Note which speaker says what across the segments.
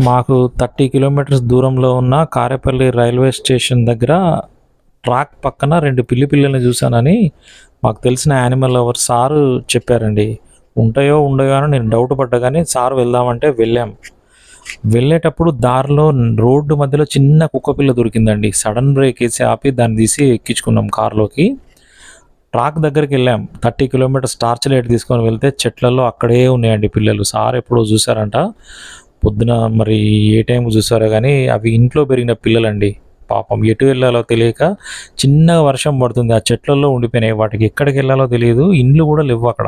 Speaker 1: మాకు 30 కిలోమీటర్స్ దూరంలో ఉన్న కారేపల్లి రైల్వే స్టేషన్ దగ్గర ట్రాక్ పక్కన 2 పిల్లి పిల్లల్ని చూశానని మాకు తెలిసిన యానిమల్ లవర్ సారు చెప్పారండి. ఉంటాయో ఉండయో అని నేను డౌట్ పడ్డా కానీ సార్ వెళ్దామంటే వెళ్ళాం. వెళ్ళేటప్పుడు దారిలో రోడ్డు మధ్యలో చిన్న కుక్కపిల్ల దొరికిందండి. సడన్ బ్రేక్ వేసి ఆపి దాన్ని తీసి ఎక్కించుకున్నాం కారులోకి. ట్రాక్ దగ్గరికి వెళ్ళాం. 30 కిలోమీటర్స్ టార్చ్ లైట్ తీసుకొని వెళ్తే చెట్లలో అక్కడే ఉన్నాయండి పిల్లలు. సార్ ఎప్పుడో చూసారంట. పొద్దున మరి ఏ టైంకి చూసారో కానీ అవి ఇంట్లో పెరిగిన పిల్లలండి. పాపం ఎటు వెళ్ళాలో తెలియక చిన్నగా వర్షం పడుతుంది. ఆ చెట్లలో ఉండిపోయినాయి. వాటికి ఎక్కడికి వెళ్ళాలో తెలియదు. ఇండ్లు కూడా లేవు అక్కడ.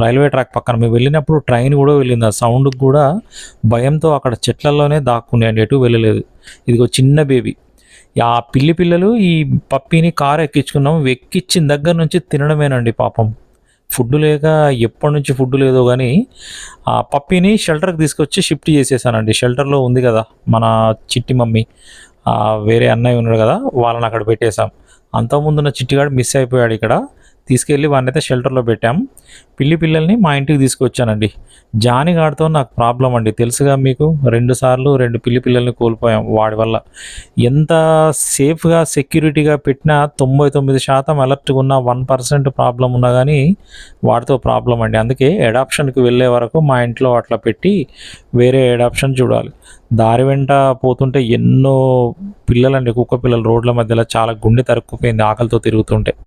Speaker 1: రైల్వే ట్రాక్ పక్కన మేము వెళ్ళినప్పుడు ట్రైన్ కూడా వెళ్ళింది. ఆ సౌండ్కి కూడా భయంతో అక్కడ చెట్లలోనే దాక్కున్నాయండి. ఎటు వెళ్ళలేదు. ఇదిగో చిన్న బేబీ. ఆ పిల్లి పిల్లలు ఈ పప్పిని కారు ఎక్కించుకున్నాం. ఎక్కించిన దగ్గర నుంచి తినడమేనండి పాపం. ఫుడ్ లేక ఎప్పటి నుంచి ఫుడ్ లేదో కానీ ఆ పప్పిని షెల్టర్కి తీసుకొచ్చి షిఫ్ట్ చేసేసానండి. షెల్టర్లో ఉంది కదా మన చిట్టి మమ్మీ, వేరే అన్నయ్య ఉన్నాడు కదా, వాళ్ళని అక్కడ పెట్టేశాం. అంతకుముందున్న చిట్టిగాడు మిస్ అయిపోయాడు ఇక్కడ. తీసుకెళ్ళి వాడిని అయితే షెల్టర్లో పెట్టాం. పిల్లి పిల్లల్ని మా ఇంటికి తీసుకొచ్చానండి. జానిగాడితో నాకు ప్రాబ్లం అండి, తెలుసుగా మీకు. 2 సార్లు 2 పిల్లి పిల్లల్ని కోల్పోయాం వాడి వల్ల. ఎంత సేఫ్గా సెక్యూరిటీగా పెట్టినా 99% అలర్ట్గా ఉన్న 1% ప్రాబ్లం ఉన్నా కానీ వాడితో ప్రాబ్లం అండి. అందుకే అడాప్షన్కి వెళ్ళే వరకు మా ఇంట్లో అట్లా పెట్టి వేరే అడాప్షన్ చూడాలి. దారి వెంట పోతుంటే ఎన్నో పిల్లలండి, కుక్క పిల్లలు రోడ్ల మధ్యలో చాలా గుండె తరుక్కుపోయింది ఆకలితో తిరుగుతుంటే.